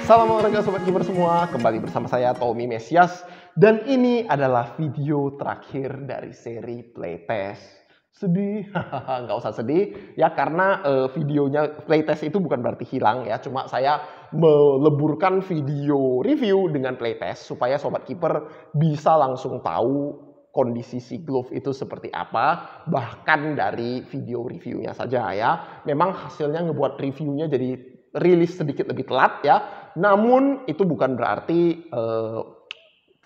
Salam olahraga Sobat Kiper semua, kembali bersama saya Tommy Mesias. Dan ini adalah video terakhir dari seri playtest. Sedih, nggak usah sedih ya, karena videonya playtest itu bukan berarti hilang ya. Cuma saya meleburkan video review dengan playtest supaya Sobat Kiper bisa langsung tahu kondisi si glove itu seperti apa, bahkan dari video reviewnya saja ya. Memang hasilnya ngebuat reviewnya jadi rilis sedikit lebih telat ya, namun itu bukan berarti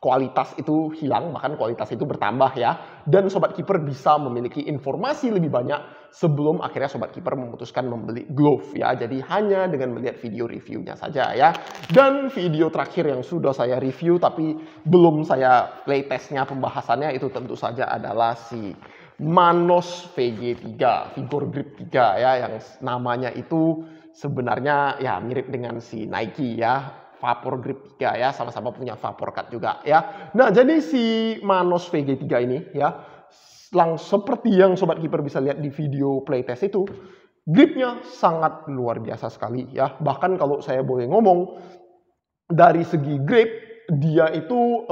kualitas itu hilang, bahkan kualitas itu bertambah ya. Dan Sobat Kiper bisa memiliki informasi lebih banyak sebelum akhirnya Sobat Kiper memutuskan membeli glove ya. Jadi hanya dengan melihat video reviewnya saja ya. Dan video terakhir yang sudah saya review tapi belum saya playtestnya, pembahasannya, itu tentu saja adalah si Manos VG3, Vigor Grip 3 ya, yang namanya itu sebenarnya ya mirip dengan si Nike ya, Vapor Grip 3 ya, sama-sama punya Vapor Cut juga ya. Nah, jadi si Manos VG3 ini ya, seperti yang Sobat Kiper bisa lihat di video playtest itu, gripnya sangat luar biasa sekali ya. Bahkan kalau saya boleh ngomong, dari segi grip, dia itu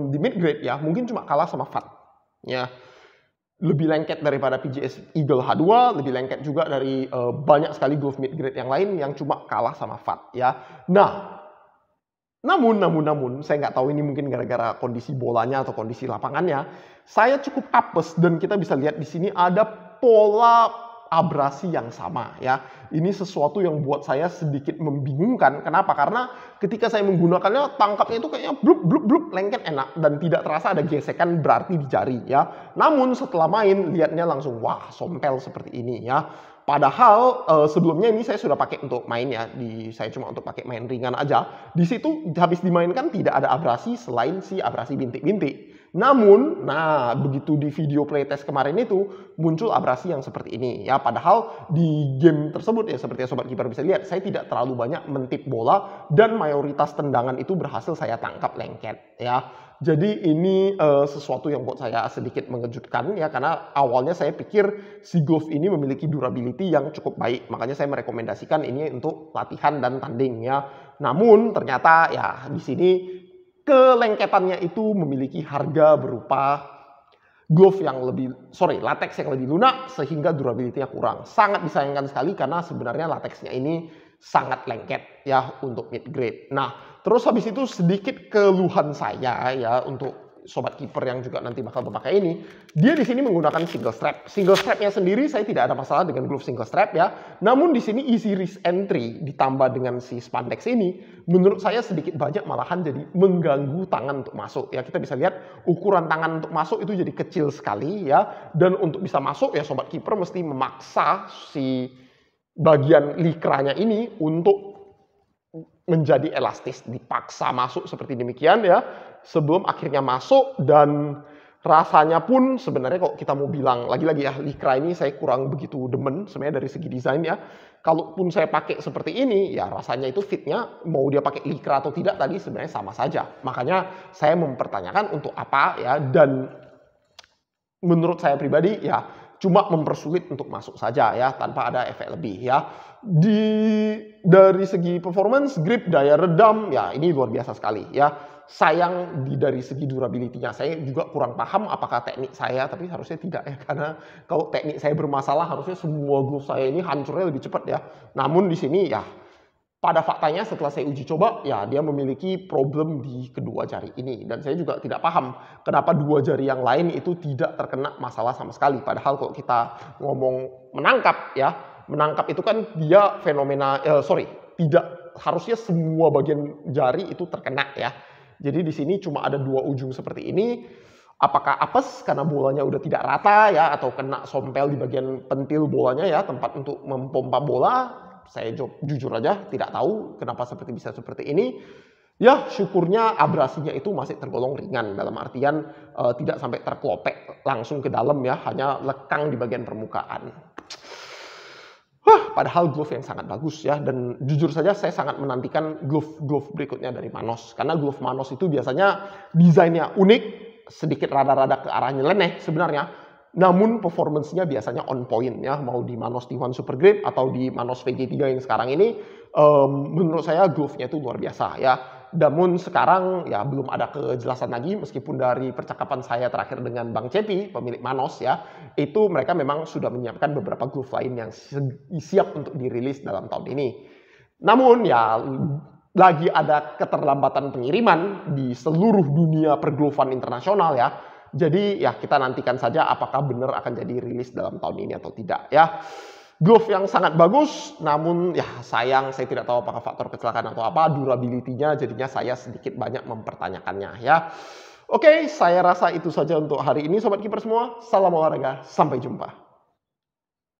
di mid grade ya, mungkin cuma kalah sama FAT ya. Lebih lengket daripada PGS Eagle H2, lebih lengket juga dari banyak sekali glove mid grade yang lain yang cuma kalah sama FAT ya. Nah, namun saya nggak tahu ini mungkin gara-gara kondisi bolanya atau kondisi lapangannya, saya cukup apes dan kita bisa lihat di sini ada pola abrasi yang sama ya. Ini sesuatu yang buat saya sedikit membingungkan. Kenapa? Karena ketika saya menggunakannya, tangkapnya itu kayaknya bluk lengket enak dan tidak terasa ada gesekan berarti di jari ya. Namun setelah main lihatnya langsung wah, sompel seperti ini ya. Padahal sebelumnya ini saya sudah pakai untuk main ya, saya cuma untuk pakai main ringan aja. Di situ habis dimainkan tidak ada abrasi selain si abrasi bintik-bintik. Namun, nah begitu di video playtest kemarin itu muncul abrasi yang seperti ini ya. Padahal di game tersebut ya, seperti yang Sobat Kiper bisa lihat, saya tidak terlalu banyak mentip bola dan mayoritas tendangan itu berhasil saya tangkap lengket ya. Jadi ini sesuatu yang buat saya sedikit mengejutkan ya, karena awalnya saya pikir si glove ini memiliki durability yang cukup baik. Makanya saya merekomendasikan ini untuk latihan dan tanding ya. Namun ternyata ya di sini kelengketannya itu memiliki harga berupa glove yang latex yang lebih lunak sehingga durability-nya kurang. Sangat disayangkan sekali karena sebenarnya latexnya ini sangat lengket ya untuk mid grade. Nah, terus habis itu sedikit keluhan saya ya untuk Sobat Kiper yang juga nanti bakal memakai ini. Dia di sini menggunakan single strap. Single strapnya sendiri saya tidak ada masalah dengan glove single strap ya. Namun di sini easy wrist entry ditambah dengan si spandex ini, menurut saya sedikit banyak malahan jadi mengganggu tangan untuk masuk ya. Kita bisa lihat ukuran tangan untuk masuk itu jadi kecil sekali ya. Dan untuk bisa masuk ya Sobat Kiper mesti memaksa si bagian likranya ini untuk menjadi elastis, dipaksa masuk seperti demikian ya, sebelum akhirnya masuk. Dan rasanya pun sebenarnya kalau kita mau bilang lagi-lagi ya, likra ini saya kurang begitu demen sebenarnya dari segi desain ya. Kalaupun saya pakai seperti ini ya, rasanya itu fitnya mau dia pakai likra atau tidak tadi sebenarnya sama saja. Makanya saya mempertanyakan untuk apa ya, dan menurut saya pribadi ya cuma mempersulit untuk masuk saja ya, tanpa ada efek lebih ya. Dari segi performance, grip, daya redam ya ini luar biasa sekali ya. Sayang dari segi durability-nya saya juga kurang paham apakah teknik saya, tapi harusnya tidak ya, karena kalau teknik saya bermasalah harusnya semua glove saya ini hancurnya lebih cepat ya. Namun di sini ya pada faktanya setelah saya uji coba ya dia memiliki problem di kedua jari ini, dan saya juga tidak paham kenapa dua jari yang lain itu tidak terkena masalah sama sekali. Padahal kalau kita ngomong menangkap ya, menangkap itu kan dia fenomena tidak harusnya semua bagian jari itu terkena ya. Jadi di sini cuma ada dua ujung seperti ini. Apakah apes karena bolanya udah tidak rata ya, atau kena sompel di bagian pentil bolanya ya, tempat untuk mempompa bola? Saya jujur aja tidak tahu kenapa bisa seperti ini. Ya syukurnya abrasinya itu masih tergolong ringan, dalam artian tidak sampai terkelopek langsung ke dalam ya, hanya lekang di bagian permukaan. Padahal glove yang sangat bagus ya, dan jujur saja saya sangat menantikan glove berikutnya dari Manos, karena glove Manos itu biasanya desainnya unik, sedikit rada-rada ke arah nyeleneh sebenarnya, namun performance-nya biasanya on point ya, mau di Manos T1 Super Grip atau di Manos VG3 yang sekarang ini menurut saya glove-nya itu luar biasa ya. Namun sekarang ya belum ada kejelasan lagi, meskipun dari percakapan saya terakhir dengan Bang Cepi, pemilik Manos ya, itu mereka memang sudah menyiapkan beberapa glove lain yang siap untuk dirilis dalam tahun ini. Namun ya lagi ada keterlambatan pengiriman di seluruh dunia perglovan internasional ya. Jadi ya kita nantikan saja apakah benar akan jadi rilis dalam tahun ini atau tidak ya. Glove yang sangat bagus, namun ya sayang saya tidak tahu apakah faktor kecelakaan atau apa, durability-nya jadinya saya sedikit banyak mempertanyakannya ya. Oke, saya rasa itu saja untuk hari ini Sobat Kiper semua. Salam olahraga, sampai jumpa.